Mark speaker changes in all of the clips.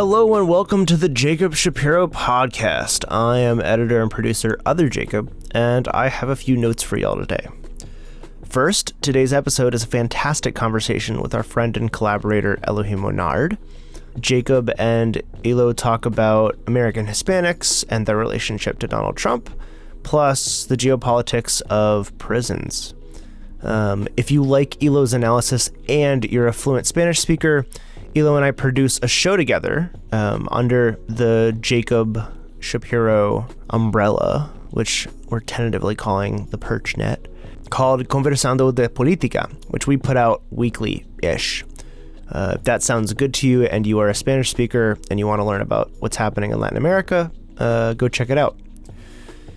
Speaker 1: Hello and welcome to the Jacob Shapiro podcast. I am editor and producer Other Jacob, and I have a few notes for y'all today. First, today's episode is a fantastic conversation with our friend and collaborator Elohim Monard. Jacob and Elo talk about American Hispanics and their relationship to Donald Trump, plus the geopolitics of prisons. If you like Elo's analysis and you're a fluent Spanish speaker, Elo and I produce a show together under the Jacob Shapiro umbrella, which we're tentatively calling the PerchNet, called Conversando de Política, which we put out weekly-ish. If that sounds good to you and you are a Spanish speaker and you want to learn about what's happening in Latin America, go check it out.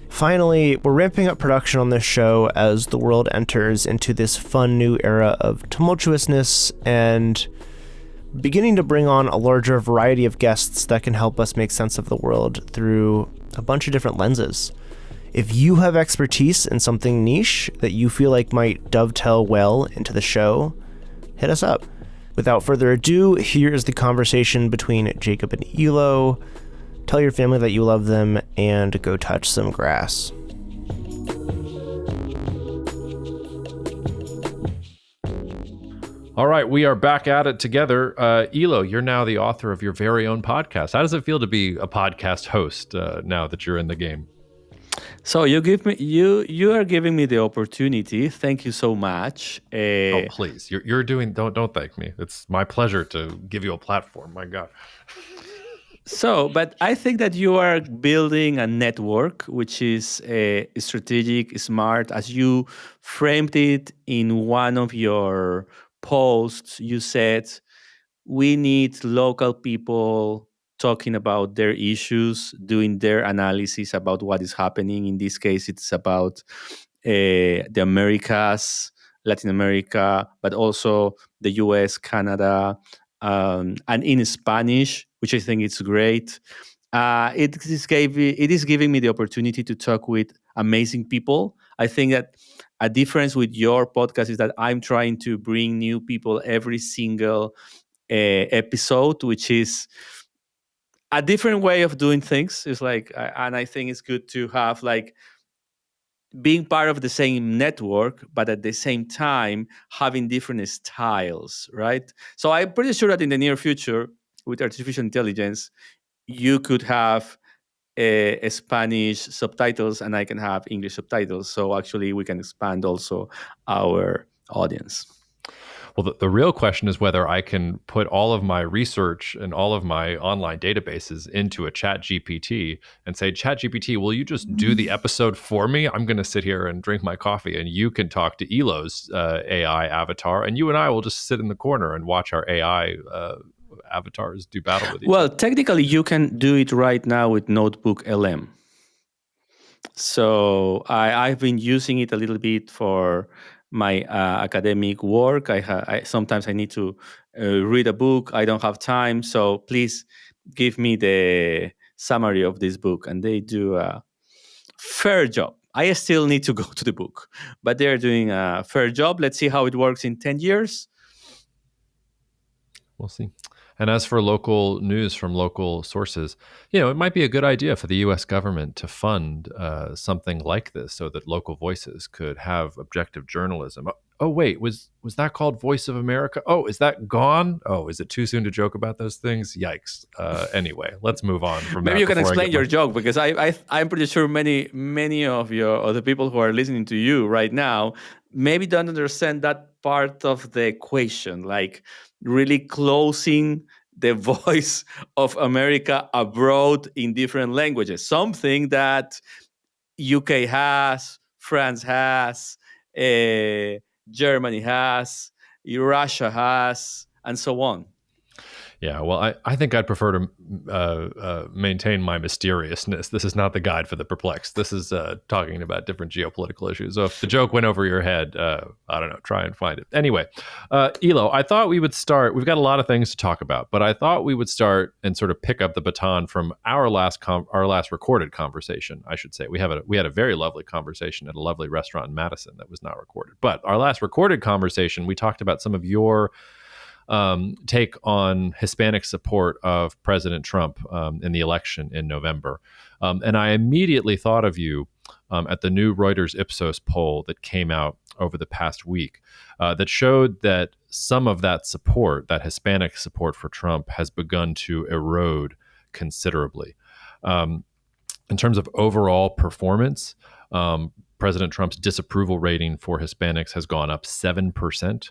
Speaker 1: Finally, we're ramping up production on this show as the world enters into this fun new era of tumultuousness and beginning to bring on a larger variety of guests that can help us make sense of the world through a bunch of different lenses. If you have expertise in something niche that you feel like might dovetail well into the show, hit us up. Without further ado, here is the conversation between Jacob and Elo. Tell your family that you love them and go touch some grass.
Speaker 2: All right, we are back at it together. Elo, you're now the author of your very own podcast. How does it feel to be a podcast host now that you're in the game?
Speaker 3: So you are giving me the opportunity. Thank you so much.
Speaker 2: Oh, please, you're doing. Don't thank me. It's my pleasure to give you a platform. My God.
Speaker 3: But I think that you are building a network, which is strategic, smart. As you framed it in one of your posts, you said we need local people talking about their issues, doing their analysis about what is happening. In this case, it's about the Americas, Latin America, but also the US, Canada, and in Spanish, which I think is great. It is giving me the opportunity to talk with amazing people. I think that a difference with your podcast is that I'm trying to bring new people every single episode, which is a different way of doing things. It's like, and I think it's good to have like being part of the same network, but at the same time having different styles, right? So I'm pretty sure that in the near future, with artificial intelligence, you could have a Spanish subtitles and I can have English subtitles. So actually we can expand also our audience.
Speaker 2: Well, the real question is whether I can put all of my research and all of my online databases into a chat GPT and say, chat GPT, will you just do the episode for me? I'm going to sit here and drink my coffee and you can talk to Elo's AI avatar and you and I will just sit in the corner and watch our AI avatars do battle with each other.
Speaker 3: Well, technically you can do it right now with Notebook LM. So I've been using it a little bit for my academic work. Sometimes I need to read a book. I don't have time. So please give me the summary of this book. And they do a fair job. I still need to go to the book, but they're doing a fair job. Let's see how it works in 10 years.
Speaker 2: We'll see. And as for local news from local sources, it might be a good idea for the U.S. government to fund something like this so that local voices could have objective journalism. Oh, wait, was that called Voice of America? Oh, is that gone? Oh, is it too soon to joke about those things? Yikes. Anyway, let's move on from that.
Speaker 3: Maybe you can explain your joke, because I'm pretty sure many of the people who are listening to you right now maybe don't understand that part of the equation, like really closing the voice of America abroad in different languages, something that UK has, France has, Germany has, Russia has, and so on.
Speaker 2: Yeah, well, I think I'd prefer to maintain my mysteriousness. This is not the guide for the perplexed. This is talking about different geopolitical issues. So if the joke went over your head, I don't know, try and find it. Anyway, Elo, I thought we would start. We've got a lot of things to talk about, but I thought we would start and sort of pick up the baton from our last recorded conversation, I should say. We had a very lovely conversation at a lovely restaurant in Madison that was not recorded. But our last recorded conversation, we talked about some of your take on Hispanic support of President Trump in the election in November. And I immediately thought of you at the new Reuters Ipsos poll that came out over the past week that showed that some of that support, that Hispanic support for Trump, has begun to erode considerably. In terms of overall performance, President Trump's disapproval rating for Hispanics has gone up 7%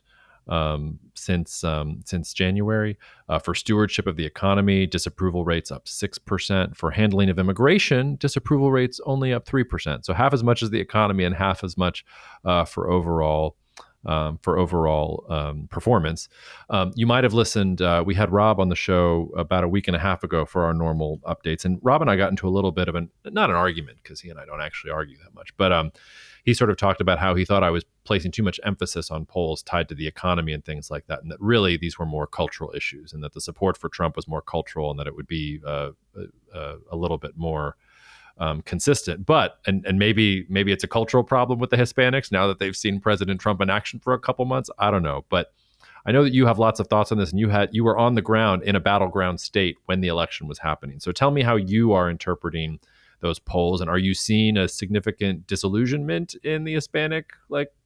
Speaker 2: since January. For stewardship of the economy, disapproval rates up 6%. For handling of immigration, disapproval rates only up 3%. So half as much as the economy and half as much for overall performance. You might have listened. We had Rob on the show about a week and a half ago for our normal updates, and Rob and I got into a little bit of not an argument, because he and I don't actually argue that much, but he sort of talked about how he thought I was placing too much emphasis on polls tied to the economy and things like that, and that really these were more cultural issues, and that the support for Trump was more cultural, and that it would be a little bit more consistent. But and maybe it's a cultural problem with the Hispanics now that they've seen President Trump in action for a couple months. I don't know, but I know that you have lots of thoughts on this, and you were on the ground in a battleground state when the election was happening. So tell me how you are interpreting those polls, and are you seeing a significant disillusionment in the Hispanic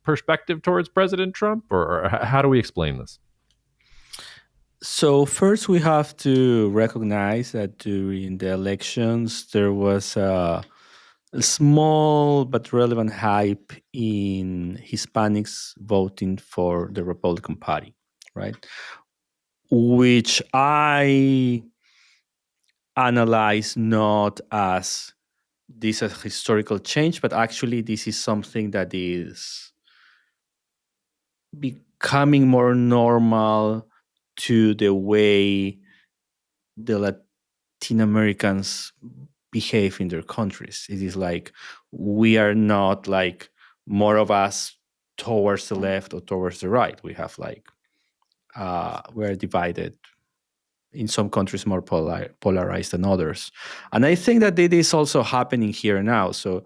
Speaker 2: perspective towards President Trump, or how do we explain this?
Speaker 3: So first, we have to recognize that during the elections, there was a small but relevant hype in Hispanics voting for the Republican Party, right? Which I analyze not as this a historical change, but actually this is something that is becoming more normal to the way the Latin Americans behave in their countries. It is like we are not like more of us towards the left or towards the right. We have we're divided. In some countries, more polarized than others. And I think that it is also happening here now. So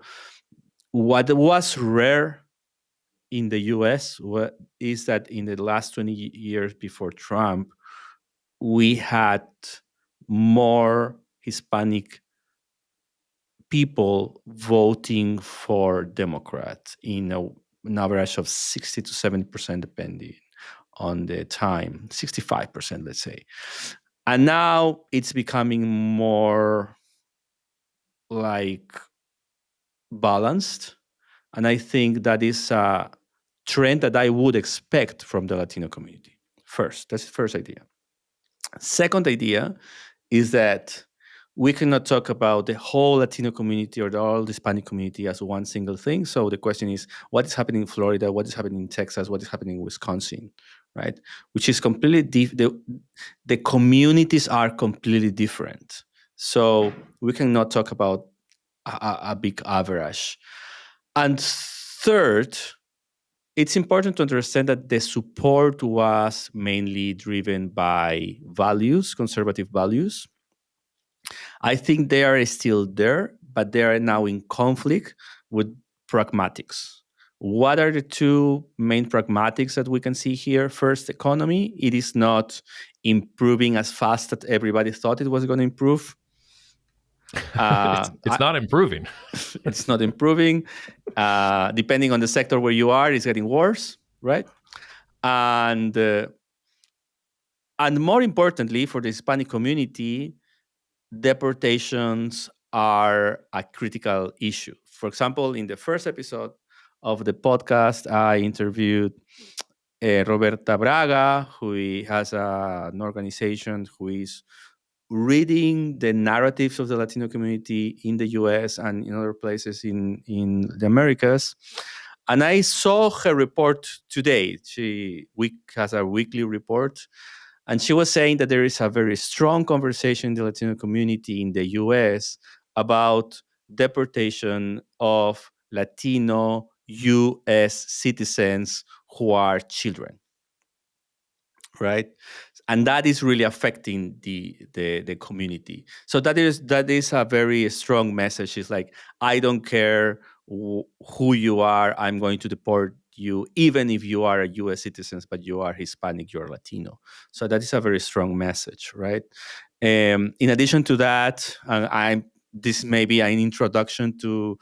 Speaker 3: what was rare in the US is that in the last 20 years before Trump, we had more Hispanic people voting for Democrats in an average of 60 to 70%, depending on the time, 65%, let's say. And now it's becoming more balanced. And I think that is a trend that I would expect from the Latino community. That's the first idea. Second idea is that we cannot talk about the whole Latino community or the whole Hispanic community as one single thing. So the question is, what is happening in Florida? What is happening in Texas? What is happening in Wisconsin? Right? Which is completely the communities are completely different. So we cannot talk about a big average. And third, it's important to understand that the support was mainly driven by values, conservative values. I think they are still there, but they are now in conflict with pragmatics. What are the two main pragmatics that we can see here? First, economy. It is not improving as fast as everybody thought it was going to improve.
Speaker 2: It's not improving.
Speaker 3: It's not improving. Depending on the sector where you are, it's getting worse, right? And more importantly, for the Hispanic community, deportations are a critical issue. For example, in the first episode of the podcast, I interviewed Roberta Braga, who has an organization who is reading the narratives of the Latino community in the US and in other places in the Americas. And I saw her report today. She has a weekly report. And she was saying that there is a very strong conversation in the Latino community in the US about deportation of Latino US citizens who are children, right? And that is really affecting the community. So that is a very strong message. It's like, I don't care who you are, I'm going to deport you, even if you are a U.S. citizen, but you are Hispanic, you're Latino. So that is a very strong message, right? In addition to that, this may be an introduction to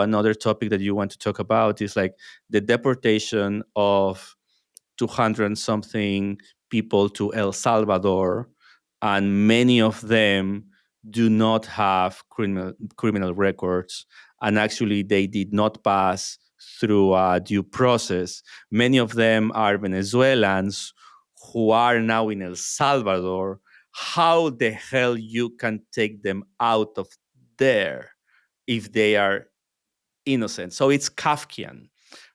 Speaker 3: another topic that you want to talk about, is like the deportation of 200 something people to El Salvador, and many of them do not have criminal records, and actually they did not pass through a due process. Many of them are Venezuelans who are now in El Salvador. How the hell you can take them out of there if they are innocent? So it's Kafkian,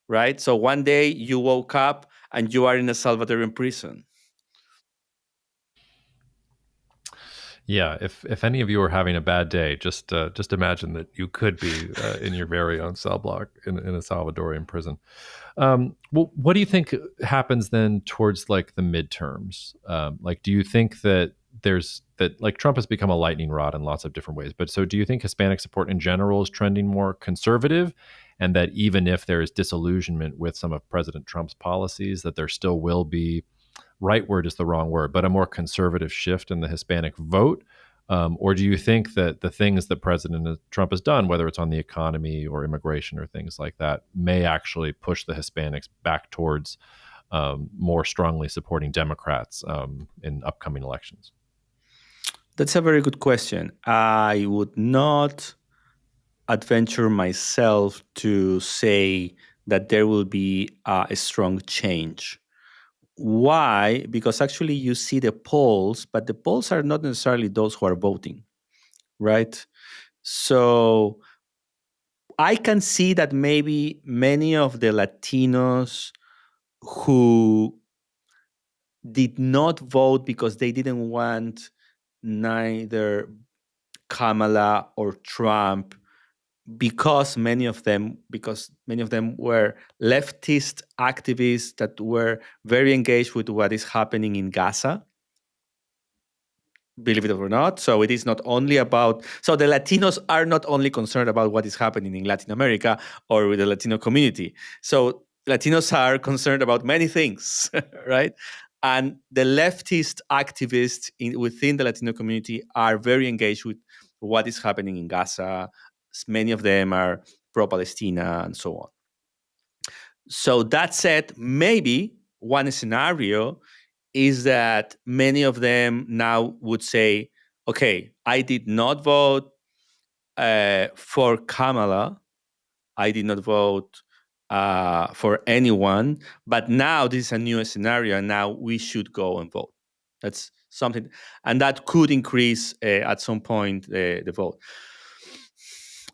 Speaker 3: right? So one day you woke up and you are in a Salvadoran prison.
Speaker 2: Yeah, if any of you are having a bad day, just imagine that you could be in your very own cell block in a Salvadorian prison. Well, what do you think happens then towards like the midterms? Like, do you think that like Trump has become a lightning rod in lots of different ways? But so, do you think Hispanic support in general is trending more conservative, and that even if there is disillusionment with some of President Trump's policies, that there still will be, rightward is the wrong word, but a more conservative shift in the Hispanic vote? Or do you think that the things that President Trump has done, whether it's on the economy or immigration or things like that, may actually push the Hispanics back towards more strongly supporting Democrats in upcoming elections?
Speaker 3: That's a very good question. I would not adventure myself to say that there will be a strong change. Why? Because actually you see the polls, but the polls are not necessarily those who are voting, right? So I can see that maybe many of the Latinos who did not vote because they didn't want neither Kamala or Trump, because many of them were leftist activists that were very engaged with what is happening in Gaza, believe it or not. So it is not only about, so the Latinos are not only concerned about what is happening in Latin America or with the Latino community. So Latinos are concerned about many things, right? And the leftist activists within the Latino community are very engaged with what is happening in Gaza. Many of them are pro-Palestina and so on. So that said, maybe one scenario is that many of them now would say, okay, I did not vote for Kamala. I did not vote for anyone. But now this is a new scenario, and now we should go and vote. That's something. And that could increase at some point the vote.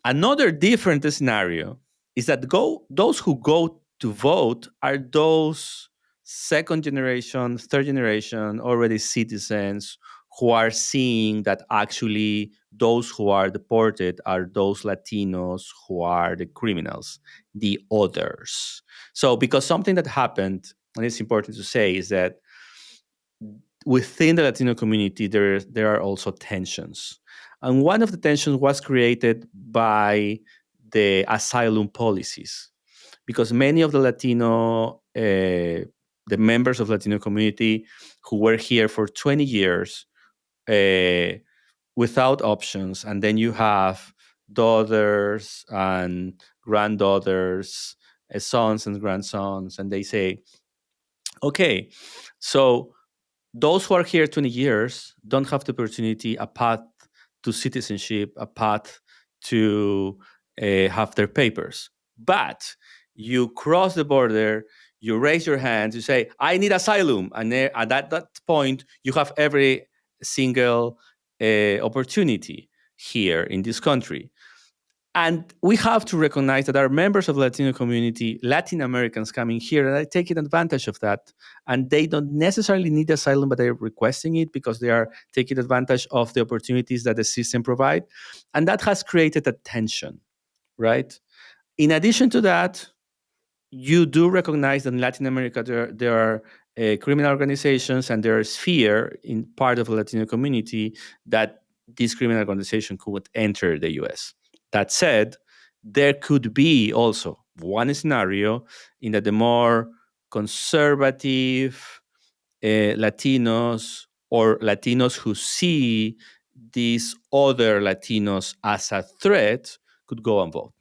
Speaker 3: Another different scenario is that those who go to vote are those second generation, third generation, already citizens who are seeing that actually those who are deported are those Latinos who are the criminals, the others. So, because something that happened, and it's important to say, is that within the Latino community, there are also tensions. And one of the tensions was created by the asylum policies, because many of the the members of Latino community who were here for 20 years uh, without options, and then you have daughters and granddaughters, sons and grandsons, and they say, okay, so those who are here 20 years don't have the opportunity, a path to citizenship, a path to have their papers. But you cross the border, you raise your hands, you say, I need asylum. And at that point, you have every single opportunity here in this country. And we have to recognize that there are members of the Latino community, Latin Americans coming here, and are taking advantage of that. And they don't necessarily need asylum, but they're requesting it because they are taking advantage of the opportunities that the system provide. And that has created a tension, right? In addition to that, you do recognize that in Latin America there are criminal organizations, and there is fear in part of the Latino community that this criminal organization could enter the US. That said, there could be also one scenario in that the more conservative Latinos or Latinos who see these other Latinos as a threat could go and vote.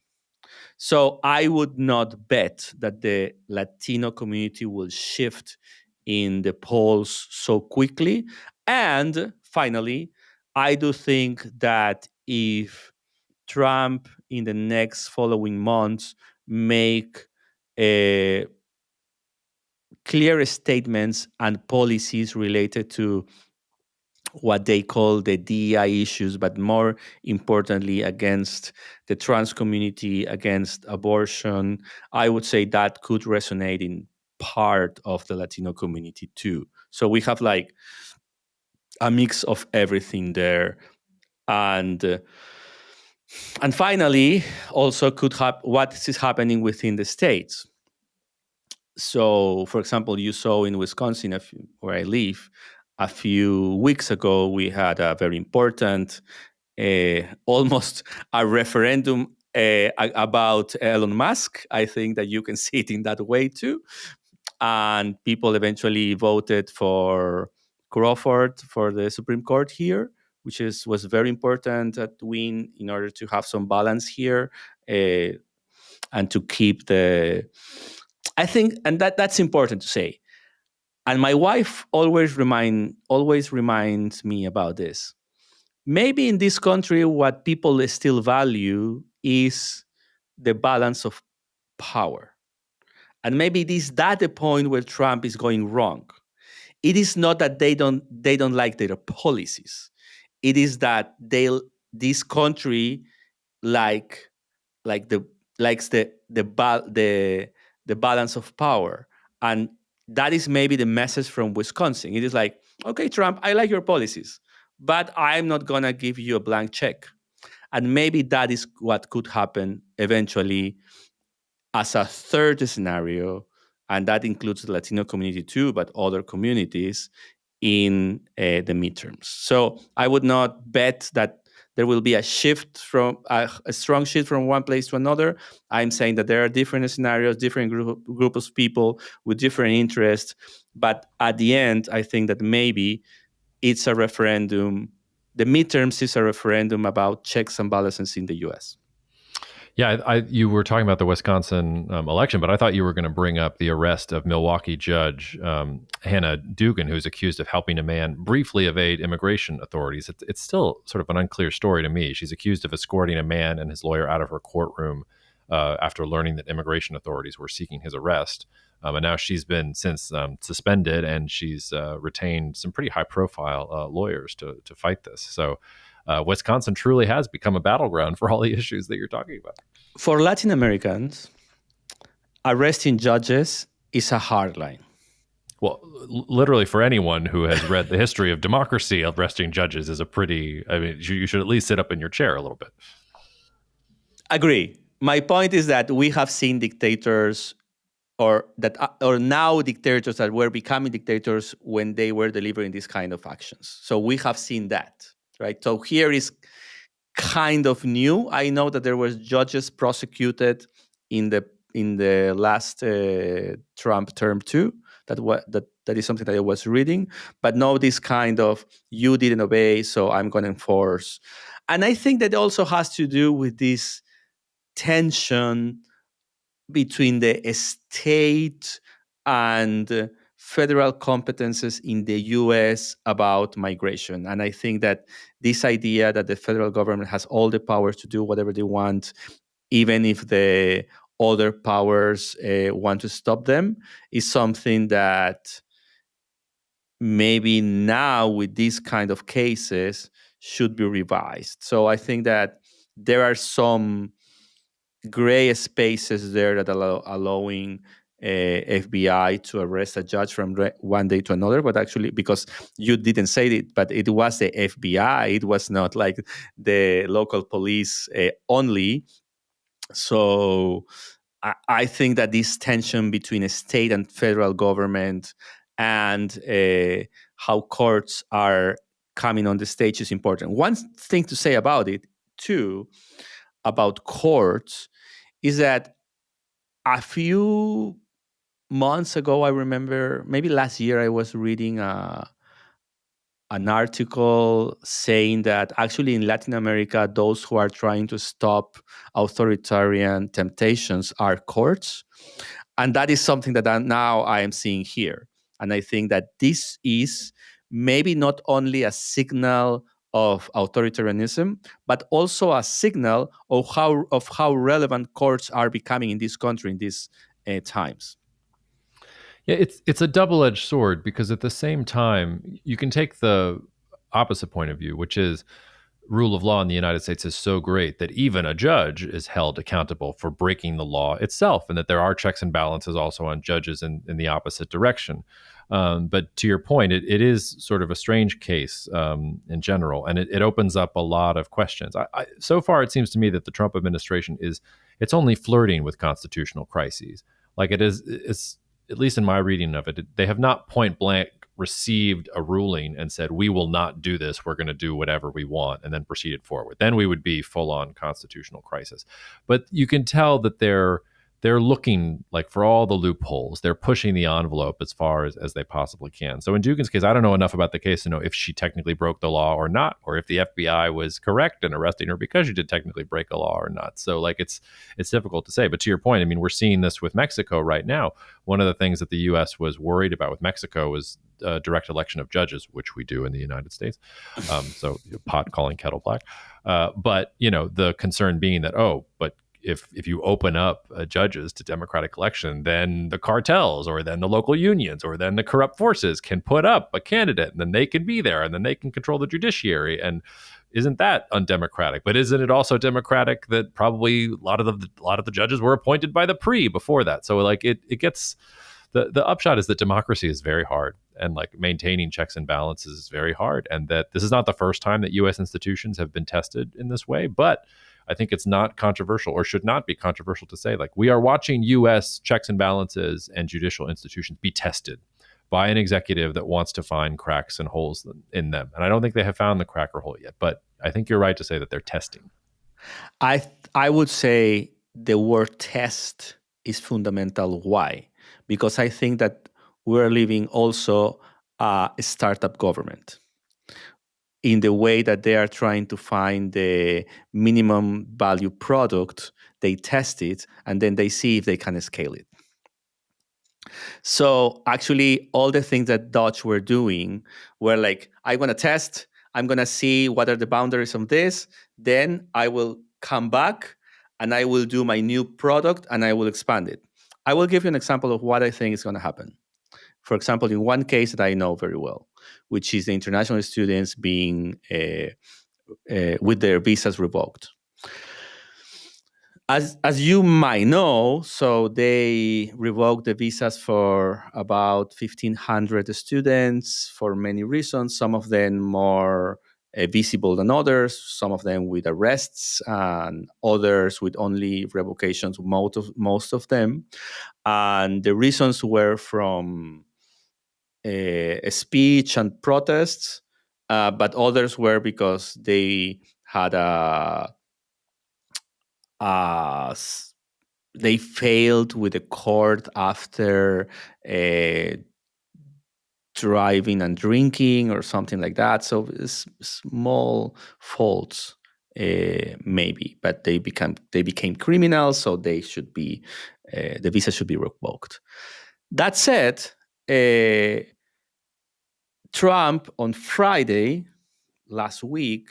Speaker 3: So I would not bet that the Latino community will shift in the polls so quickly. And finally, I do think that if Trump in the next following months make clear statements and policies related to what they call the DEI issues, but more importantly, against the trans community, against abortion, I would say that could resonate in part of the Latino community too. So we have like a mix of everything there. And and finally, also could have what is happening within the states. So, for example, you saw in Wisconsin, where I live, a few weeks ago, we had a very important, almost a referendum about Elon Musk. I think that you can see it in that way too. And people eventually voted for Crawford for the Supreme Court here, which was very important to win in order to have some balance here. And to keep the I think and that's important to say. And my wife always reminds me about this. Maybe in this country what people still value is the balance of power. And maybe that the point where Trump is going wrong. It is not that they don't like their policies. It is that this country like like the likes the balance of power. And that is maybe the message from Wisconsin. It is like, okay, Trump, I like your policies, but I'm not gonna give you a blank check. And maybe that is what could happen eventually as a third scenario, and that includes the Latino community too, but other communities in the midterms. So I would not bet that there will be a shift from a strong shift from one place to another. I'm saying that there are different scenarios, different group of people with different interests, but at the end, I think that maybe it's a referendum. The midterms is a referendum about checks and balances in the U.S.
Speaker 2: Yeah, you were talking about the Wisconsin election, but I thought you were going to bring up the arrest of Milwaukee judge Hannah Dugan, who's accused of helping a man briefly evade immigration authorities. It's still sort of an unclear story to me. She's accused of escorting a man and his lawyer out of her courtroom after learning that immigration authorities were seeking his arrest. And now she's been since suspended, and she's retained some pretty high-profile lawyers to fight this. So Wisconsin truly has become a battleground for all the issues that you're talking about.
Speaker 3: For Latin Americans, arresting judges is a hard line.
Speaker 2: Well, literally for anyone who has read the history of democracy, arresting judges is you should at least sit up in your chair a little bit.
Speaker 3: Agree. My point is that we have seen dictators or now dictators that were becoming dictators when they were delivering these kind of actions. So we have seen that, right? So here is kind of new. I know that there was judges prosecuted in the last Trump term too. That is something that I was reading. But no, this kind of you didn't obey, so I'm going to enforce. And I think that also has to do with this tension between the state and federal competences in the US about migration. And I think that this idea that the federal government has all the powers to do whatever they want, even if the other powers want to stop them, is something that maybe now with these kind of cases should be revised. So I think that there are some gray spaces there that allowing FBI to arrest a judge from one day to another, but actually, because you didn't say it, but it was the FBI, it was not like the local police only. So I think that this tension between a state and federal government and how courts are coming on the stage is important. One thing to say about it, too, about courts, is that A few months ago, I remember, maybe last year, I was reading an article saying that actually in Latin America, those who are trying to stop authoritarian temptations are courts. And that is something that now I am seeing here. And I think that this is maybe not only a signal of authoritarianism, but also a signal of how relevant courts are becoming in this country in these times.
Speaker 2: Yeah, it's a double-edged sword because at the same time, you can take the opposite point of view, which is rule of law in the United States is so great that even a judge is held accountable for breaking the law itself, and that there are checks and balances also on judges in the opposite direction. But to your point, it is sort of a strange case in general, and it opens up a lot of questions. So far, it seems to me that the Trump administration it's only flirting with constitutional crises. Like it's at least in my reading of it, they have not point blank received a ruling and said, we will not do this, we're going to do whatever we want, and then proceeded forward. Then we would be full on constitutional crisis. But you can tell that they're looking like for all the loopholes. They're pushing the envelope as far as they possibly can. So in Dugan's case, I don't know enough about the case to know if she technically broke the law or not, or if the FBI was correct in arresting her because she did technically break a law or not. So like it's difficult to say. But to your point, I mean, we're seeing this with Mexico right now. One of the things that the U.S. was worried about with Mexico was direct election of judges, which we do in the United States. So pot calling kettle black. But the concern being that but if you open up judges to democratic election, then the cartels or then the local unions or then the corrupt forces can put up a candidate, and then they can be there, and then they can control the judiciary. And isn't that undemocratic? But isn't it also democratic that probably a lot of the judges were appointed by the PRI before that? So like it gets the upshot is that democracy is very hard, and like maintaining checks and balances is very hard, and that this is not the first time that U.S. institutions have been tested in this way. But I think it's not controversial, or should not be controversial, to say like we are watching U.S. checks and balances and judicial institutions be tested by an executive that wants to find cracks and holes in them. And I don't think they have found the crack or hole yet, but I think you're right to say that they're testing.
Speaker 3: I would say the word test is fundamental. Why? Because I think that we're living also a startup government in the way that they are trying to find the minimum value product. They test it and then they see if they can scale it. So actually, all the things that Dutch were doing were like, I'm going to test, I'm going to see what are the boundaries of this, then I will come back and I will do my new product and I will expand it. I will give you an example of what I think is going to happen. For example, in one case that I know very well, which is the international students being with their visas revoked. As you might know, so they revoked the visas for about 1,500 students for many reasons, some of them more visible than others, some of them with arrests, and others with only revocations, most of them. And the reasons were from speech and protests, but others were because they had a they failed with the court after driving and drinking or something like that. So small faults, maybe, but they became criminals, so they should be the visa should be revoked. That said, Trump on Friday last week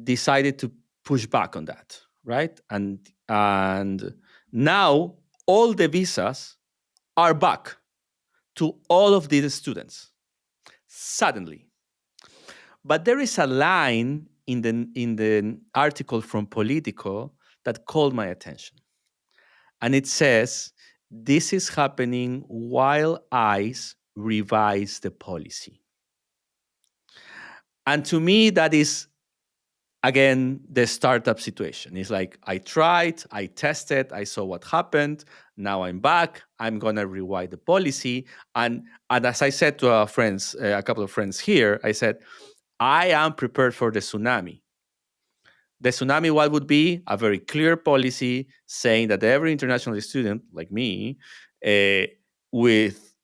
Speaker 3: decided to push back on that, right? And now all the visas are back to all of these students suddenly. But there is a line in the article from Politico that called my attention. And it says, this is happening while ICE revise the policy. And to me, that is, again, the startup situation. It's like, I tried, I tested, I saw what happened. Now I'm back. I'm going to rewrite the policy. And as I said to our friends, a couple of friends here, I said, I am prepared for the tsunami. The tsunami, what would be a very clear policy saying that every international student like me, with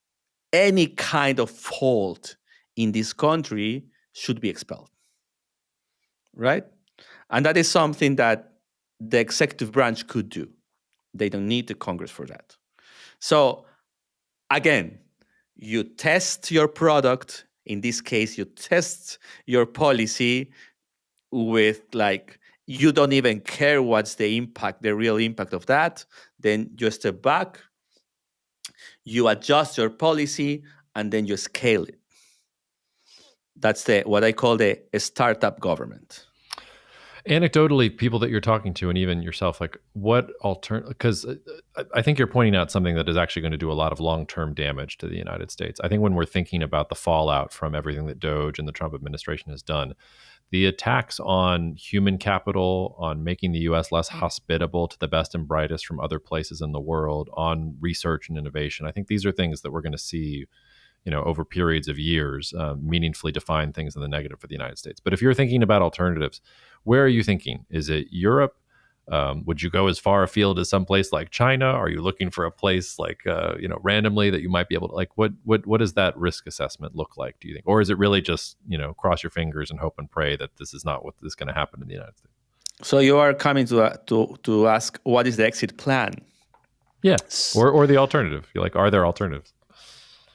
Speaker 3: any kind of fault in this country, should be expelled, right? And that is something that the executive branch could do. They don't need the Congress for that. So again, you test your product. In this case, you test your policy with like, you don't even care what's the impact, the real impact of that. Then you step back, you adjust your policy, and then you scale it. That's what I call the startup government.
Speaker 2: Anecdotally, people that you're talking to, and even yourself, like what because I think you're pointing out something that is actually going to do a lot of long-term damage to the United States. I think when we're thinking about the fallout from everything that Doge and the Trump administration has done, the attacks on human capital, on making the US less hospitable to the best and brightest from other places in the world, on research and innovation, I think these are things that we're going to see, over periods of years, meaningfully define things in the negative for the United States. But if you're thinking about alternatives, where are you thinking? Is it Europe? Would you go as far afield as some place like China? Are you looking for a place like, randomly that you might be able to, like, what does that risk assessment look like, do you think? Or is it really just, cross your fingers and hope and pray that this is not what is going to happen in the United States?
Speaker 3: So you are coming to ask, what is the exit plan?
Speaker 2: Yeah. Or the alternative. You're like, are there alternatives?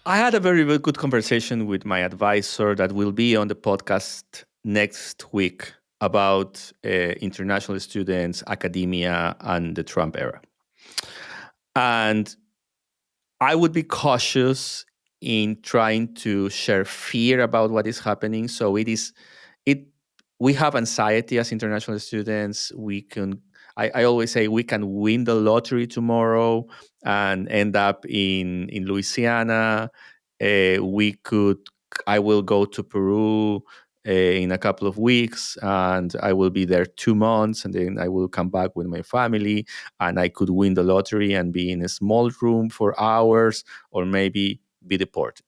Speaker 3: I had a very, very good conversation with my advisor that will be on the podcast next week about international students, academia, and the Trump era. And I would be cautious in trying to share fear about what is happening. So we have anxiety as international students. I always say we can win the lottery tomorrow and end up in Louisiana. I will go to Peru in a couple of weeks, and I will be there 2 months, and then I will come back with my family, and I could win the lottery and be in a small room for hours, or maybe be deported.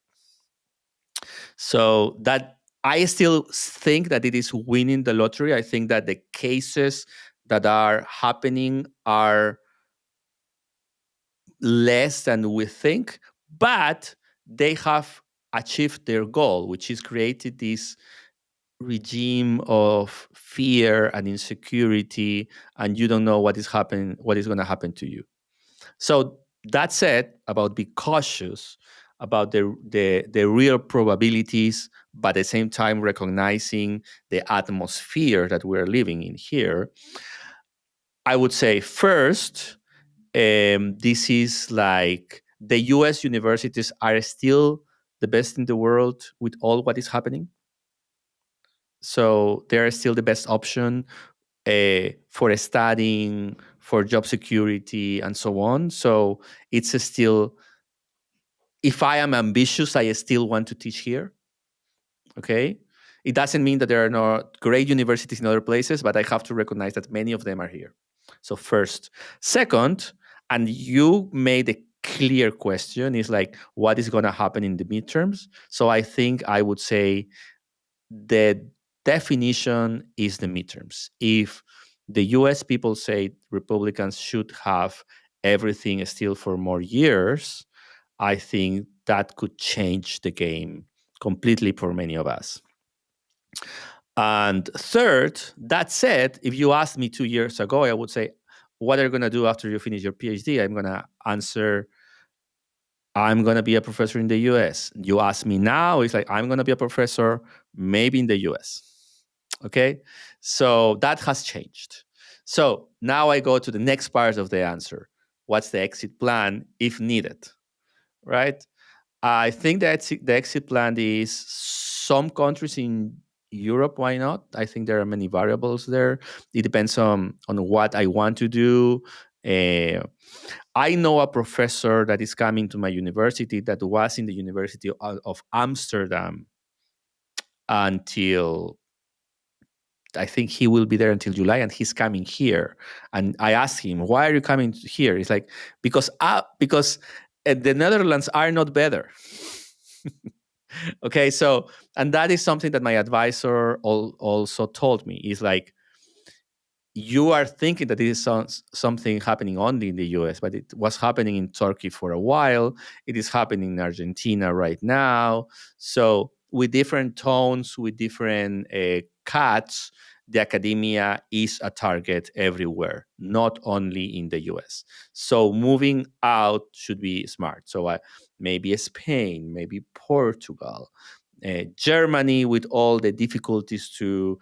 Speaker 3: So that I still think that it is winning the lottery. I think that the cases that are happening are less than we think, but they have achieved their goal, which is created this regime of fear and insecurity, and you don't know what is going to happen to you. So that said, about be cautious about the real probabilities, but at the same time recognizing the atmosphere that we're living in here, I would say first, this is like the US universities are still the best in the world with all what is happening. So they're still the best option for studying, for job security, and so on. So it's still, if I am ambitious, I still want to teach here. Okay. It doesn't mean that there are not great universities in other places, but I have to recognize that many of them are here. So first. Second, and you made a clear question, is like, what is going to happen in the midterms? So I think I would say the definition is the midterms. If the US people say Republicans should have everything still for more years, I think that could change the game completely for many of us. And third, that said, if you asked me 2 years ago, I would say, what are you going to do after you finish your PhD? I'm going to answer, I'm going to be a professor in the US. You ask me now, it's like, I'm going to be a professor maybe in the US. Okay? So that has changed. So now I go to the next part of the answer. What's the exit plan if needed? Right? I think that the exit plan is some countries in Europe. Why not? I think there are many variables there. It depends on what I want to do. I know a professor that is coming to my university that was in the University of Amsterdam until, I think he will be there until July, and he's coming here. And I asked him, why are you coming here? He's like, because the Netherlands are not better. Okay, so, and that is something that my advisor also told me, is like, you are thinking that this is something happening only in the US, but it was happening in Turkey for a while. It is happening in Argentina right now. So with different tones, with different cuts, the academia is a target everywhere, not only in the US. So moving out should be smart. So maybe Spain, maybe Portugal, Germany, with all the difficulties to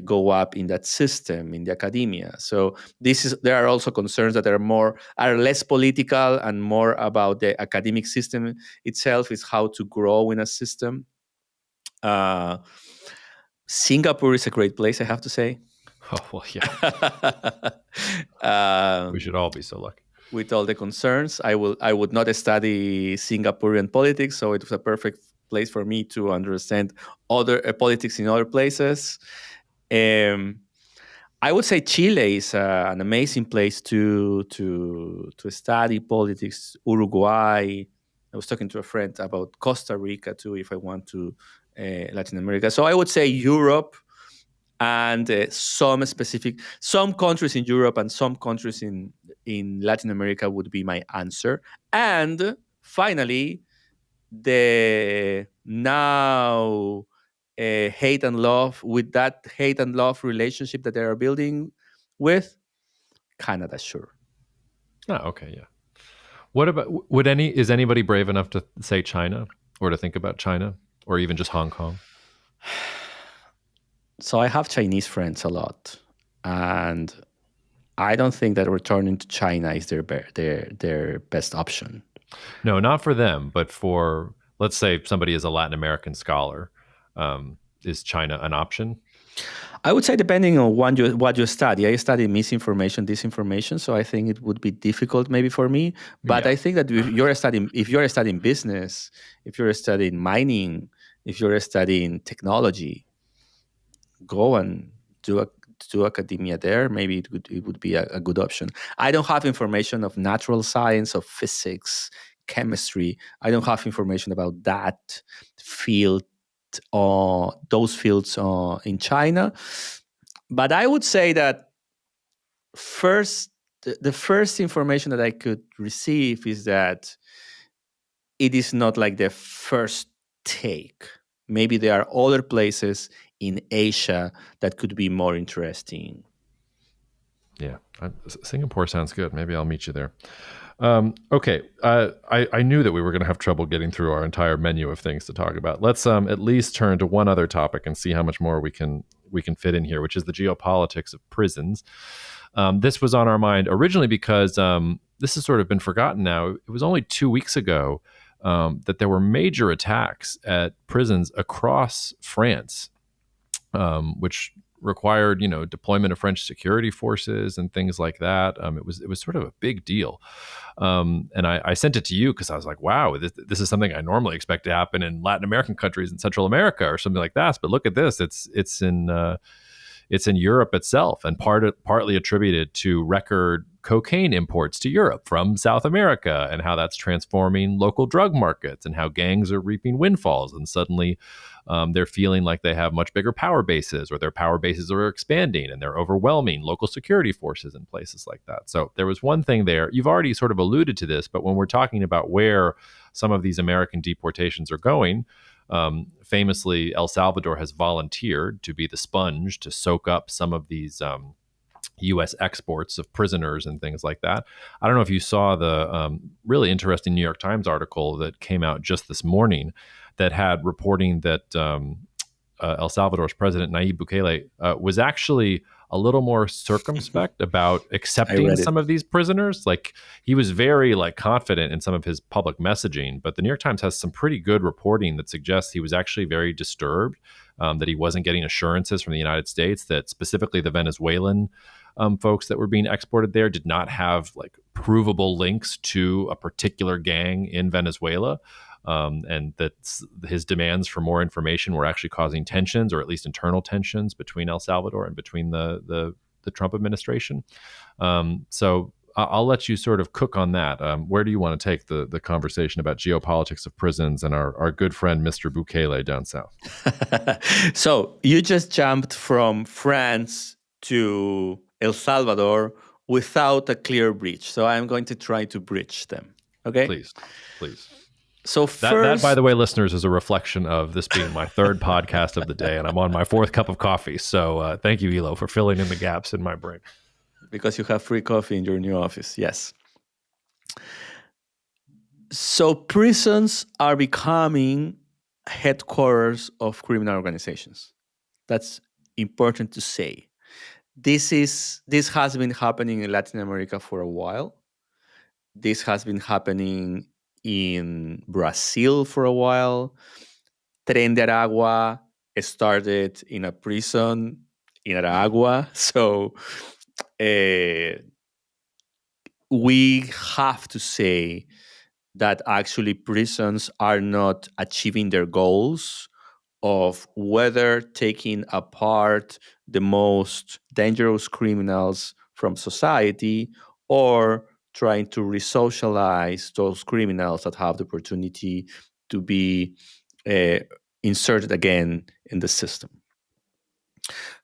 Speaker 3: go up in that system in the academia. So there are also concerns that are less political and more about the academic system itself, is how to grow in a system. Singapore is a great place, I have to say.
Speaker 2: Oh, well, yeah. We should all be so lucky.
Speaker 3: With all the concerns, I would not study Singaporean politics, so it was a perfect place for me to understand other politics in other places. I would say Chile is an amazing place to study politics. Uruguay. I was talking to a friend about Costa Rica too, if I want to Latin America. So I would say Europe and some countries in Europe and some countries in Latin America would be my answer. And finally, the now hate and love, with that hate and love relationship that they are building with Canada, sure.
Speaker 2: Oh, okay, yeah. What about is anybody brave enough to say China or to think about China or even just Hong Kong?
Speaker 3: So I have Chinese friends a lot, and I don't think that returning to China is their best option.
Speaker 2: No, not for them, but for, let's say, somebody is a Latin American scholar. Is China an option?
Speaker 3: I would say depending on what you study. I study misinformation, disinformation, so I think it would be difficult maybe for me. But
Speaker 2: Yeah.
Speaker 3: I think that if you're studying business, if you're studying mining, if you're studying technology, go and do academia there. Maybe it would be a good option. I don't have information of natural science, of physics, chemistry. I don't have information about that field or those fields in China. But I would say that the first information that I could receive is that it is not like the first take. Maybe there are other places in Asia that could be more interesting.
Speaker 2: Yeah, Singapore sounds good. Maybe I'll meet you there. Okay, I knew that we were going to have trouble getting through our entire menu of things to talk about. Let's at least turn to one other topic and see how much more we can fit in here, which is the geopolitics of prisons. This was on our mind originally because this has sort of been forgotten now. It was only 2 weeks ago that there were major attacks at prisons across France, which required, deployment of French security forces and things like that. It was sort of a big deal. And I sent it to you because I was like, wow, this is something I normally expect to happen in Latin American countries in Central America or something like that. But look at this. It's in Europe itself, and partly attributed to record cocaine imports to Europe from South America, and how that's transforming local drug markets, and how gangs are reaping windfalls, and suddenly they're feeling like they have much bigger power bases, or their power bases are expanding, and they're overwhelming local security forces in places like that. So there was one thing there. You've already sort of alluded to this, but when we're talking about where some of these American deportations are going, famously, El Salvador has volunteered to be the sponge to soak up some of these U.S. exports of prisoners and things like that. I don't know if you saw the really interesting New York Times article that came out just this morning that had reporting that El Salvador's president, Nayib Bukele, was actually a little more circumspect about accepting some of these prisoners. Like, he was very confident in some of his public messaging, but the New York Times has some pretty good reporting that suggests he was actually very disturbed, that he wasn't getting assurances from the United States, that specifically the Venezuelan folks that were being exported there did not have provable links to a particular gang in Venezuela. And that his demands for more information were actually causing tensions, or at least internal tensions, between El Salvador and between the Trump administration. So I'll let you sort of cook on that. Where do you want to take the conversation about geopolitics of prisons and our good friend Mr. Bukele down south?
Speaker 3: So you just jumped from France to El Salvador without a clear bridge. So I'm going to try to bridge them. Okay.
Speaker 2: Please.
Speaker 3: So
Speaker 2: That, by
Speaker 3: first,
Speaker 2: the way, listeners, is a reflection of this being my third podcast of the day, and I'm on my fourth cup of coffee. So thank you, Elo, for filling in the gaps in my brain.
Speaker 3: because you have free coffee in your new office, yes. So prisons are becoming headquarters of criminal organizations. That's important to say. This has been happening in Latin America for a while. This has been happening in Brazil for a while. Tren de Aragua started in a prison in Aragua. So we have to say that actually prisons are not achieving their goals of whether taking apart the most dangerous criminals from society or trying to resocialize those criminals that have the opportunity to be uh, inserted again in the system.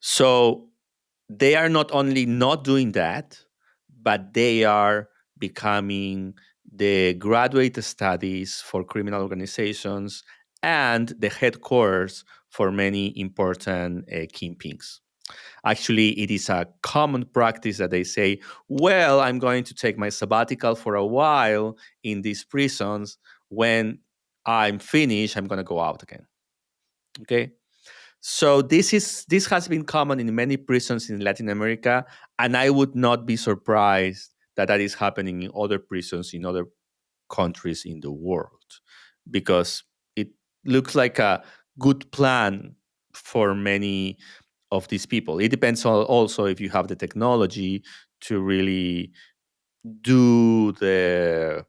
Speaker 3: So they are not only not doing that, but they are becoming the graduate studies for criminal organizations and the headquarters for many important kingpins. Actually, it is a common practice that they say, well, I'm going to take my sabbatical for a while in these prisons. When I'm finished, I'm going to go out again. Okay? So this has been common in many prisons in Latin America, and I would not be surprised that that is happening in other prisons in other countries in the world, because it looks like a good plan for many of these people. It depends on also if you have the technology to really do the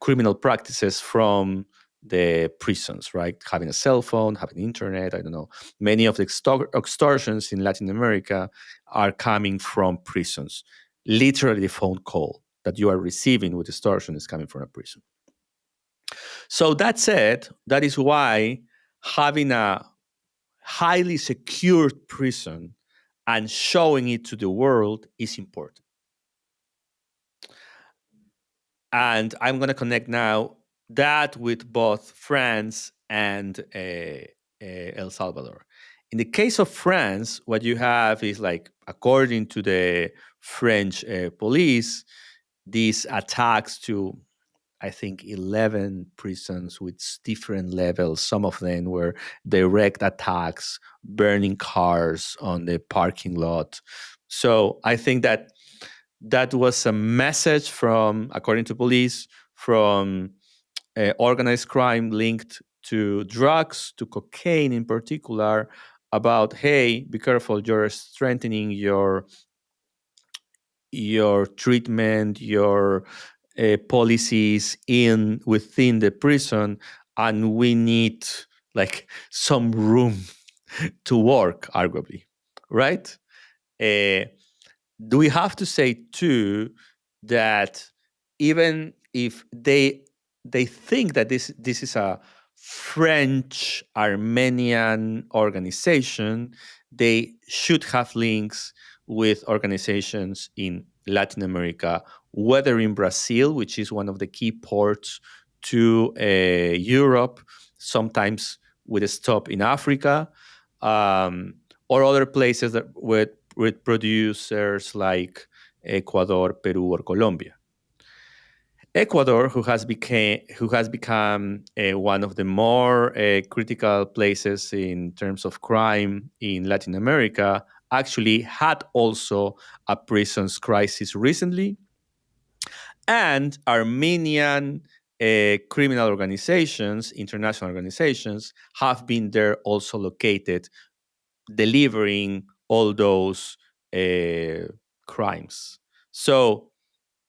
Speaker 3: criminal practices from the prisons, right? Having a cell phone, having internet, I don't know. Many of the extortions in Latin America are coming from prisons. Literally, the phone call that you are receiving with extortion is coming from a prison. So that said, that is why having a highly secured prison and showing it to the world is important. And I'm going to connect now that with both France and El Salvador. In the case of France, what you have is like, according to the French police, these attacks to, I think, 11 prisons with different levels. Some of them were direct attacks, burning cars on the parking lot. So I think that was a message from, according to police, from organized crime linked to drugs, to cocaine in particular, about, hey, be careful, you're strengthening your treatment, your policies in within the prison, and we need like some room to work, arguably, right? Uh, do we have to say too that even if they think that this is a French Armenian organization, they should have links with organizations in Latin America, whether in Brazil, which is one of the key ports to Europe, sometimes with a stop in Africa, or other places that with producers like Ecuador, Peru, or Colombia. Ecuador, who has become one of the more critical places in terms of crime in Latin America, actually had also a prisons crisis recently, and Armenian criminal organizations, international organizations, have been there also located, delivering all those crimes. So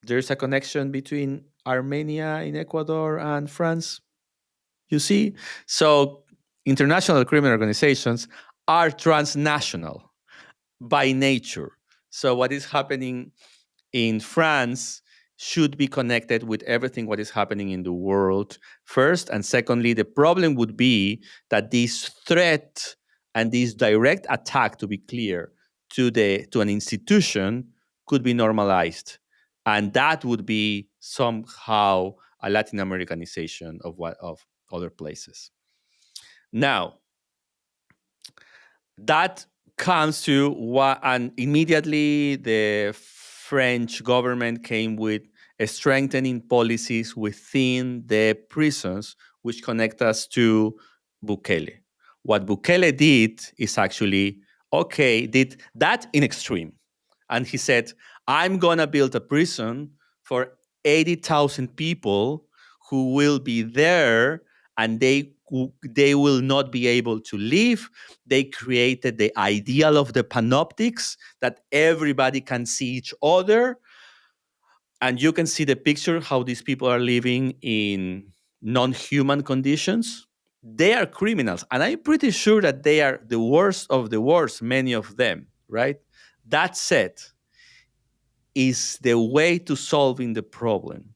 Speaker 3: there's a connection between Armenia in Ecuador and France, you see? So international criminal organizations are transnational by nature. So what is happening in France should be connected with everything what is happening in the world first. And secondly, the problem would be that this threat and this direct attack, to be clear, to an institution could be normalized, and that would be somehow a Latin Americanization of other places. Now, that comes to what, and immediately the French government came with strengthening policies within the prisons, which connect us to Bukele. What Bukele did is actually, okay, did that in extreme. And he said, I'm going to build a prison for 80,000 people who will be there, and they will not be able to leave. They created the ideal of the panoptics, that everybody can see each other. And you can see the picture how these people are living in non-human conditions. They are criminals. And I'm pretty sure that they are the worst of the worst, many of them, right? That said, is the way to solving the problem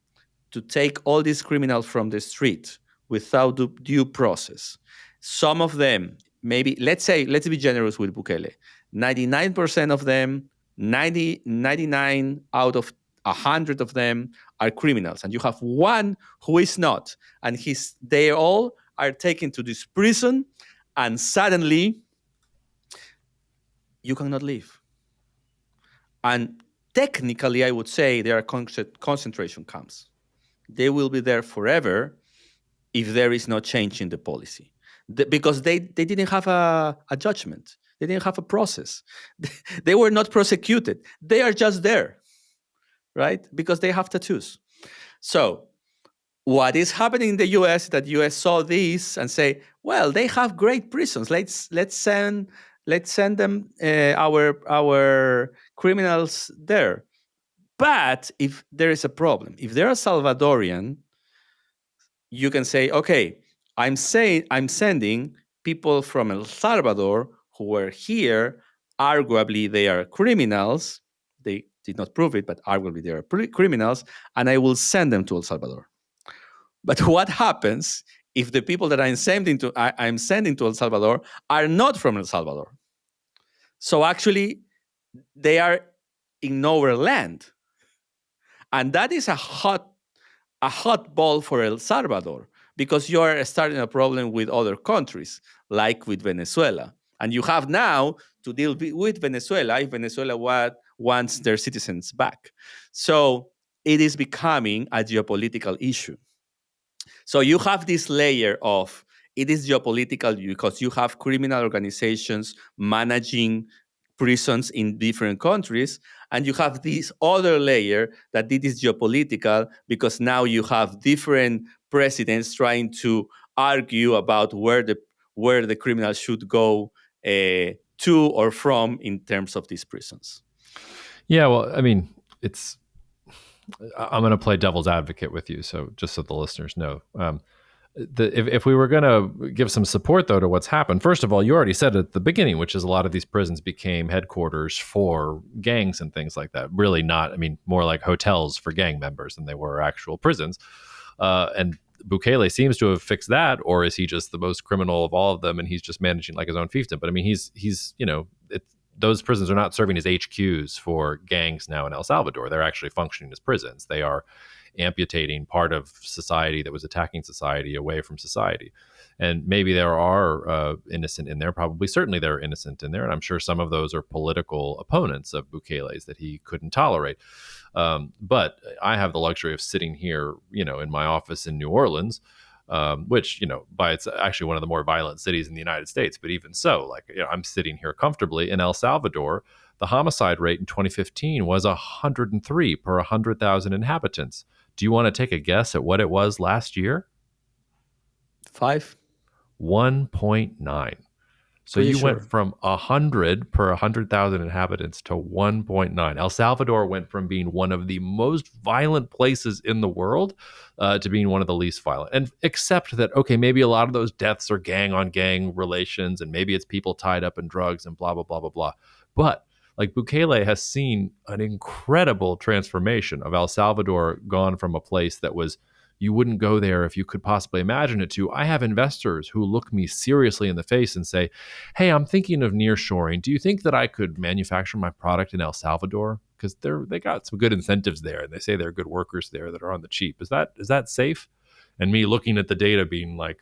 Speaker 3: to take all these criminals from the street without due process. Some of them, maybe, let's be generous with Bukele. 99% of them, 99 out of 100 of them are criminals. And you have one who is not. And they all are taken to this prison, and suddenly you cannot leave. And technically, I would say there are concentration camps. They will be there forever if there is no change in the policy. Because they didn't have a judgment. They didn't have a process. They were not prosecuted. They are just there, right? Because they have tattoos. So what is happening in the US is that the US saw this and say, well, they have great prisons. Let's send them our criminals there. But if there is a problem, if they're a Salvadorian, you can say, okay, I'm sending people from El Salvador who were here. Arguably, they are criminals. They did not prove it, but arguably they are criminals, and I will send them to El Salvador. But what happens if the people that I'm sending to El Salvador are not from El Salvador? So actually, they are in nowhere land. And that is a hot ball for El Salvador, because you are starting a problem with other countries, like with Venezuela. And you have now to deal with Venezuela if Venezuela wants their citizens back. So it is becoming a geopolitical issue. So you have this layer of, it is geopolitical because you have criminal organizations managing prisons in different countries, and you have this other layer that it is geopolitical because now you have different presidents trying to argue about where the criminals should go to or from in terms of these prisons.
Speaker 2: Yeah, well, I mean, I'm going to play devil's advocate with you, so just so the listeners know. If we were going to give some support, though, to what's happened, first of all, you already said at the beginning, which is a lot of these prisons became headquarters for gangs and things like that. Really not, I mean, more like hotels for gang members than they were actual prisons. And Bukele seems to have fixed that, or is he just the most criminal of all of them and he's just managing like his own fiefdom? But I mean, he's those prisons are not serving as HQs for gangs now in El Salvador. They're actually functioning as prisons. They are amputating part of society that was attacking society away from society. And maybe there are innocent in there. Probably, certainly there are innocent in there. And I'm sure some of those are political opponents of Bukele's that he couldn't tolerate. But I have the luxury of sitting here, in my office in New Orleans, which, it's actually one of the more violent cities in the United States. But even so, I'm sitting here comfortably. In El Salvador, the homicide rate in 2015 was 103 per 100,000 inhabitants. Do you want to take a guess at what it was last year?
Speaker 3: 5?
Speaker 2: 1.9. So you went from 100 per 100,000 inhabitants to 1.9. El Salvador went from being one of the most violent places in the world to being one of the least violent. And except that, okay, maybe a lot of those deaths are gang-on-gang relations, and maybe it's people tied up in drugs and blah, blah, blah, blah, blah. But Bukele has seen an incredible transformation of El Salvador, gone from a place that was you wouldn't go there if you could possibly imagine it, to I have investors who look me seriously in the face and say, hey, I'm thinking of nearshoring. Do you think that I could manufacture my product in El Salvador? Because they got some good incentives there, and they say they're good workers there that are on the cheap. Is that safe? And me looking at the data being like,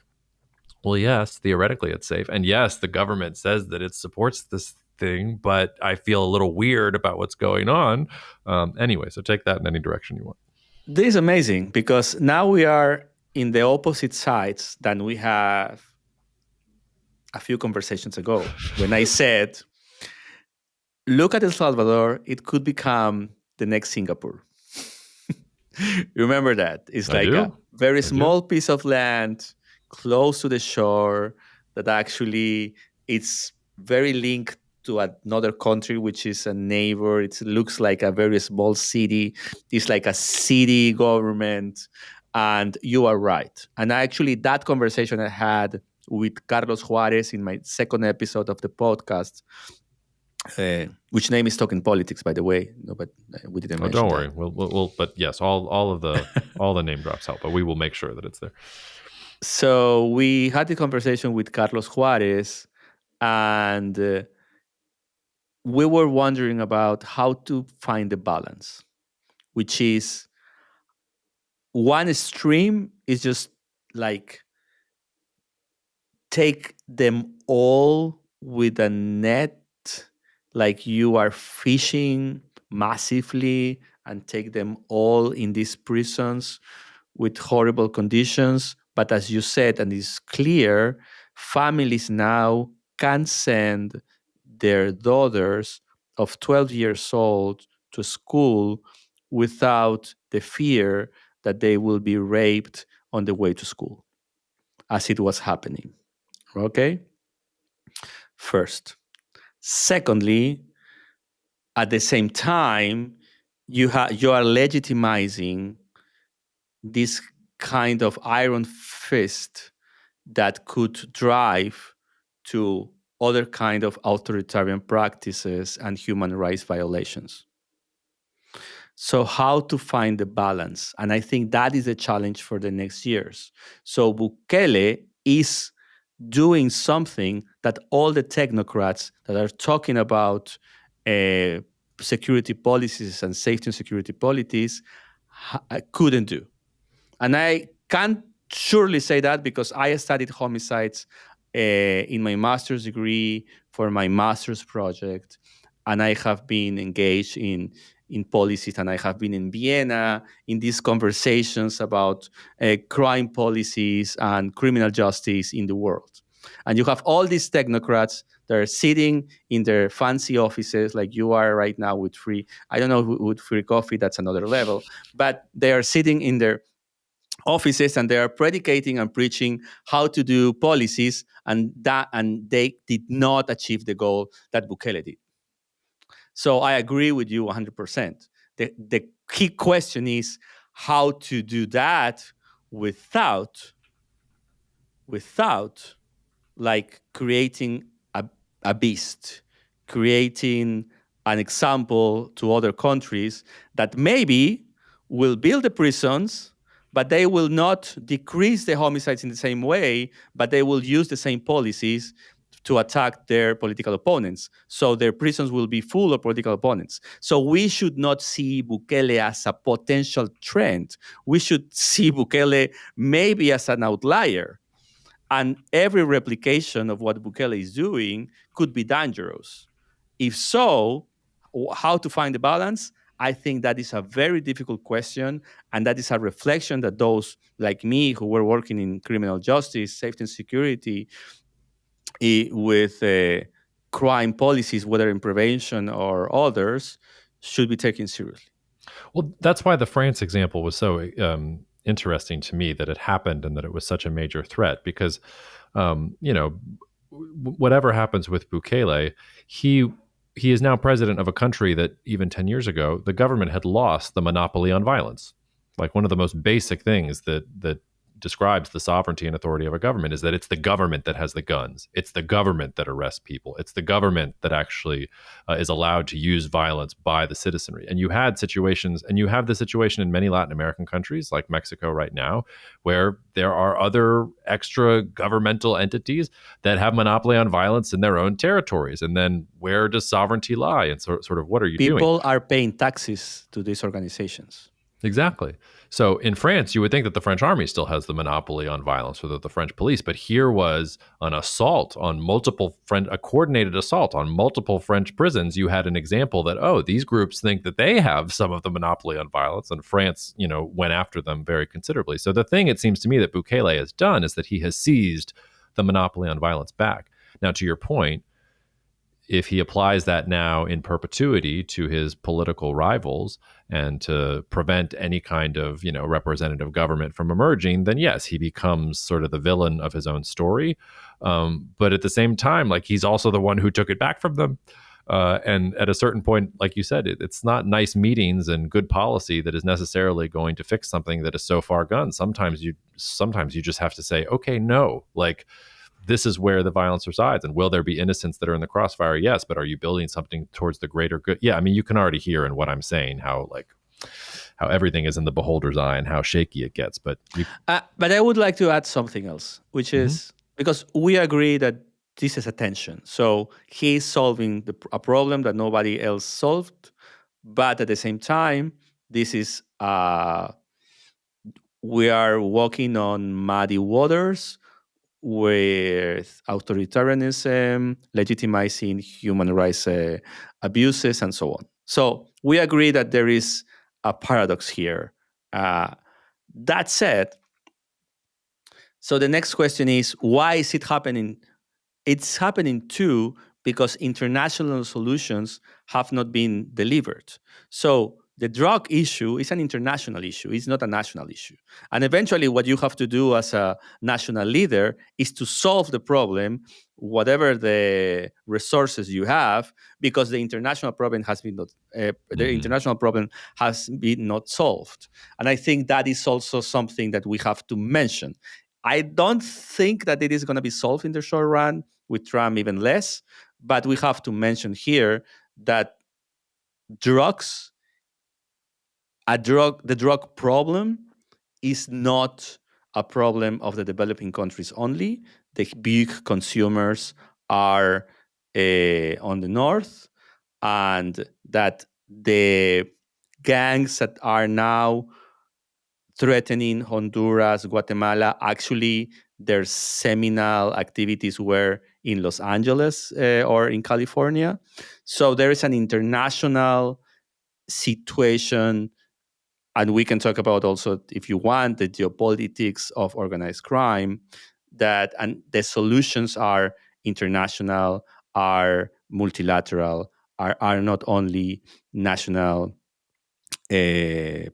Speaker 2: well, yes, theoretically it's safe. And yes, the government says that it supports this thing, but I feel a little weird about what's going on. Anyway, so take that in any direction you want.
Speaker 3: This is amazing because now we are in the opposite sides than we have a few conversations ago when I said, look at El Salvador, it could become the next Singapore. Remember that? It's like a very small piece of land close to the shore that actually it's very linked to another country, which is a neighbor. It looks like a very small city. It's like a city government. And you are right. And actually, that conversation I had with Carlos Juarez in my second episode of the podcast, which name is Talking Politics, by the way. No, but we didn't mention
Speaker 2: don't
Speaker 3: that.
Speaker 2: worry. We'll but yes, all of the all the name drops help, but we will make sure that it's there.
Speaker 3: So we had the conversation with Carlos Juarez, and we were wondering about how to find the balance, which is one extreme is just like take them all with a net, like you are fishing massively and take them all in these prisons with horrible conditions. But as you said, and it's clear, families now can send their daughters of 12 years old to school without the fear that they will be raped on the way to school, as it was happening. Okay? First. Secondly, at the same time, you are legitimizing this kind of iron fist that could drive to other kind of authoritarian practices and human rights violations. So how to find the balance? And I think that is a challenge for the next years. So Bukele is doing something that all the technocrats that are talking about security policies and safety and security policies couldn't do. And I can't surely say that because I studied homicides in my master's degree for my master's project, and I have been engaged in policies, and I have been in Vienna in these conversations about crime policies and criminal justice in the world. And you have all these technocrats that are sitting in their fancy offices like you are right now with free, I don't know, with free coffee, that's another level, but they are sitting in their offices and they are predicating and preaching how to do policies, and they did not achieve the goal that Bukele did. So I agree with you 100%. The key question is how to do that without like creating a beast, creating an example to other countries that maybe will build the prisons, but they will not decrease the homicides in the same way, but they will use the same policies to attack their political opponents. So their prisons will be full of political opponents. So we should not see Bukele as a potential trend. We should see Bukele maybe as an outlier. And every replication of what Bukele is doing could be dangerous. If so, how to find the balance? I think that is a very difficult question. And that is a reflection that those like me who were working in criminal justice, safety and security, with crime policies, whether in prevention or others, should be taken seriously.
Speaker 2: Well, that's why the France example was so interesting to me, that it happened and that it was such a major threat, because, whatever happens with Bukele, he is now president of a country that even 10 years ago, the government had lost the monopoly on violence. Like one of the most basic things that describes the sovereignty and authority of a government is that it's the government that has the guns. It's the government that arrests people. It's the government that actually is allowed to use violence by the citizenry. And you had situations, and you have the situation in many Latin American countries like Mexico right now, where there are other extra governmental entities that have monopoly on violence in their own territories. And then where does sovereignty lie? And sort of what are you doing?
Speaker 3: People are paying taxes to these organizations.
Speaker 2: Exactly. So in France, you would think that the French army still has the monopoly on violence, or the French police. But here was an assault on a coordinated assault on multiple French prisons. You had an example that, oh, these groups think that they have some of the monopoly on violence, and France, went after them very considerably. So the thing, it seems to me, that Bukele has done is that he has seized the monopoly on violence back. Now, to your point, if he applies that now in perpetuity to his political rivals and to prevent any kind of, representative government from emerging, then yes, he becomes sort of the villain of his own story. But at the same time, like, he's also the one who took it back from them. And at a certain point, like you said, it's not nice meetings and good policy that is necessarily going to fix something that is so far gone. Sometimes you just have to say, okay, no, like, this is where the violence resides. And will there be innocents that are in the crossfire? Yes. But are you building something towards the greater good? Yeah. I mean, you can already hear in what I'm saying how everything is in the beholder's eye and how shaky it gets. But
Speaker 3: I would like to add something else, which is because we agree that this is a tension. So he's solving a problem that nobody else solved. But at the same time, this is we are walking on muddy waters with authoritarianism, legitimizing human rights abuses, and so on. So we agree that there is a paradox here. That said, so the next question is, why is it happening? It's happening too because international solutions have not been delivered. So the drug issue is an international issue. It's not a national issue. And eventually what you have to do as a national leader is to solve the problem, whatever the resources you have, because the international problem has been not solved. And I think that is also something that we have to mention. I don't think that it is going to be solved in the short run, with Trump even less, but we have to mention here that the drug problem is not a problem of the developing countries only. The big consumers are on the north, and that the gangs that are now threatening Honduras, Guatemala, actually their seminal activities were in Los Angeles or in California. So there is an international situation, and we can talk about also, if you want, the geopolitics of organized crime, and the solutions are international, are multilateral, are not only national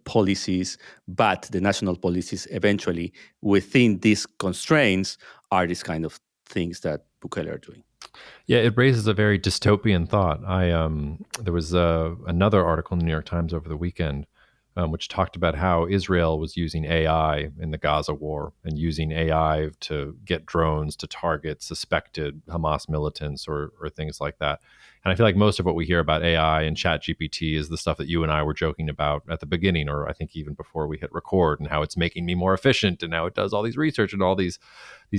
Speaker 3: policies, but the national policies eventually within these constraints are these kind of things that Bukele are doing.
Speaker 2: Yeah, it raises a very dystopian thought. There was another article in the New York Times over the weekend, which talked about how Israel was using AI in the Gaza war and using AI to get drones to target suspected Hamas militants or things like that. And I feel like most of what we hear about AI and ChatGPT is the stuff that you and I were joking about at the beginning, or I think even before we hit record, and how it's making me more efficient and now it does all these research and all these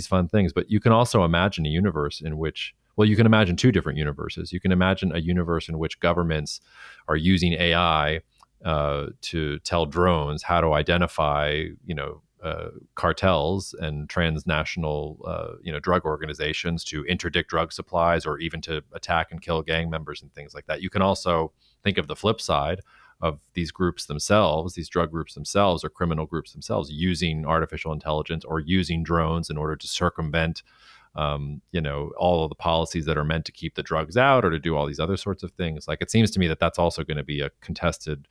Speaker 2: fun things. But you can also imagine a universe in which, well, you can imagine two different universes. You can imagine a universe in which governments are using AI to tell drones how to identify, cartels and transnational, drug organizations, to interdict drug supplies, or even to attack and kill gang members and things like that. You can also think of the flip side of these groups themselves, these drug groups themselves, or criminal groups themselves, using artificial intelligence or using drones in order to circumvent all of the policies that are meant to keep the drugs out, or to do all these other sorts of things. Like, it seems to me that that's also going to be a contested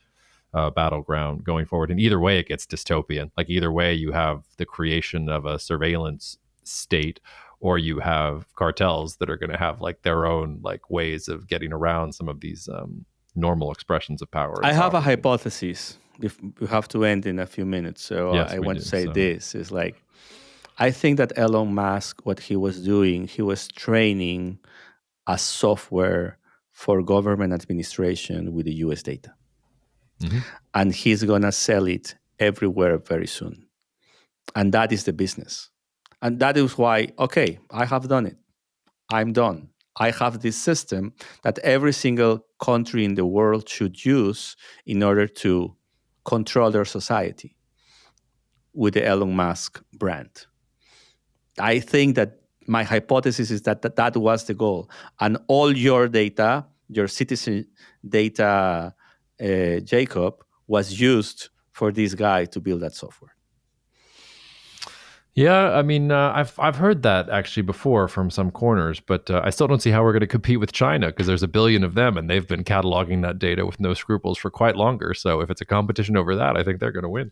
Speaker 2: battleground going forward. And either way, it gets dystopian. Like, either way, you have the creation of a surveillance state, or you have cartels that are going to have like their own like ways of getting around some of these normal expressions of power.
Speaker 3: I have a hypothesis. If we have to end in a few minutes, so
Speaker 2: Yes,
Speaker 3: I
Speaker 2: we
Speaker 3: want
Speaker 2: do,
Speaker 3: to say
Speaker 2: so.
Speaker 3: this is like, I think that Elon Musk, what he was doing, he was training a software for government administration with the US data.
Speaker 2: Mm-hmm.
Speaker 3: And he's going to sell it everywhere very soon. And that is the business. And that is why, okay, I have done it. I'm done. I have this system that every single country in the world should use in order to control their society with the Elon Musk brand. I think that my hypothesis is that that was the goal. And all your data, your citizen data, Jacob, was used for this guy to build that software.
Speaker 2: Yeah, I mean, I've heard that actually before from some corners, but I still don't see how we're going to compete with China because there's a billion of them, and they've been cataloging that data with no scruples for quite longer. So if it's a competition over that, I think they're going to win.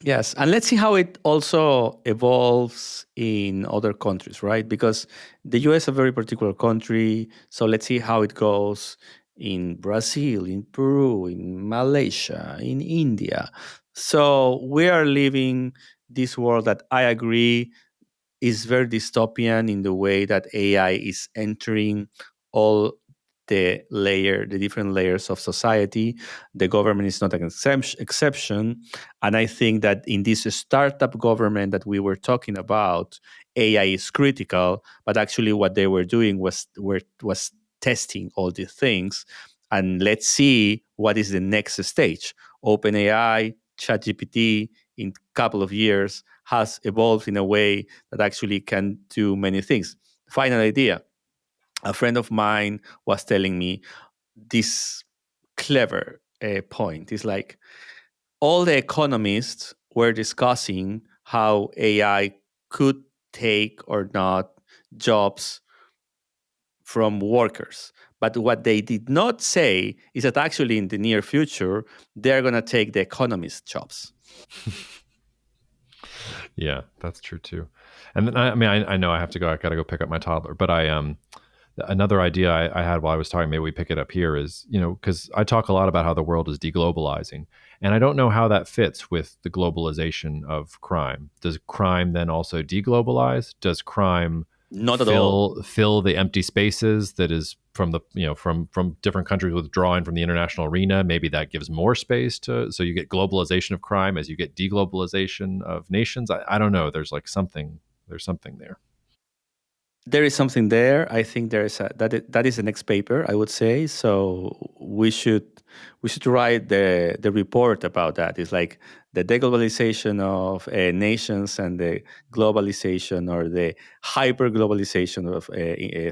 Speaker 3: Yes, and let's see how it also evolves in other countries, right? Because the US is a very particular country, so let's see how it goes in Brazil, in Peru, in Malaysia, in India. So we are living this world that I agree is very dystopian in the way that AI is entering all the different layers of society. The government is not an exception. And I think that in this startup government that we were talking about, AI is critical, but actually what they were doing was testing all these things. And let's see what is the next stage. OpenAI, ChatGPT, in a couple of years has evolved in a way that actually can do many things. Final idea. A friend of mine was telling me this clever point. It's like all the economists were discussing how AI could take or not jobs from workers. But what they did not say is that actually in the near future, they're going to take the economists' jobs.
Speaker 2: Yeah, that's true too. And then I know I have to go. I got to go pick up my toddler. But another idea I had while I was talking, maybe we pick it up here, is, because I talk a lot about how the world is deglobalizing, and I don't know how that fits with the globalization of crime. Does crime then also deglobalize? Does crime
Speaker 3: Not at all.
Speaker 2: fill the empty spaces that is from the from different countries withdrawing from the international arena? Maybe that gives more space so you get globalization of crime as you get deglobalization of nations. I don't know. There's something there.
Speaker 3: There is something there. I think there is that is the next paper, I would say. So we should write the report about that. It's like the deglobalization of nations and the globalization or the hyper-globalization of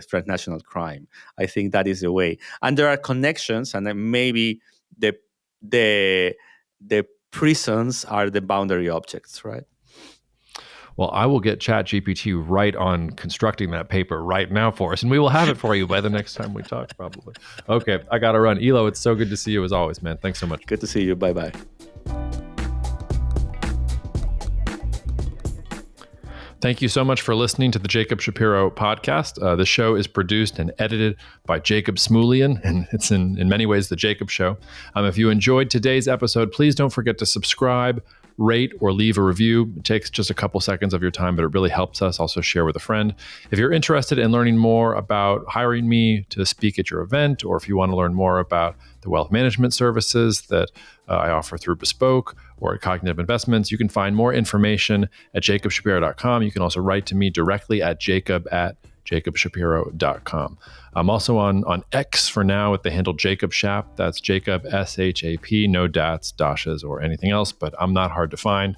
Speaker 3: transnational crime. I think that is the way. And there are connections, and then maybe the the the prisons are the boundary objects, right?
Speaker 2: Well, I will get ChatGPT right on constructing that paper right now for us, and we will have it for you by the next time we talk, probably. Okay, I got to run. Elo, it's so good to see you as always, man. Thanks so much.
Speaker 3: Good to see you. Bye-bye.
Speaker 2: Thank you so much for listening to the Jacob Shapiro podcast. The show is produced and edited by Jacob Smulian, and it's in many ways the Jacob Show. If you enjoyed today's episode, please don't forget to subscribe, rate, or leave a review. It takes just a couple seconds of your time, but it really helps us. Also share with a friend. If you're interested in learning more about hiring me to speak at your event, or if you want to learn more about the wealth management services that I offer through Bespoke or at Cognitive Investments, you can find more information at jacobshapiro.com. You can also write to me directly at jacob@jacobshapiro.com. I'm also on X for now with the handle Jacob Shap. That's Jacob, SHAP, no dats, dashes, or anything else, but I'm not hard to find.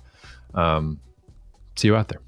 Speaker 2: See you out there.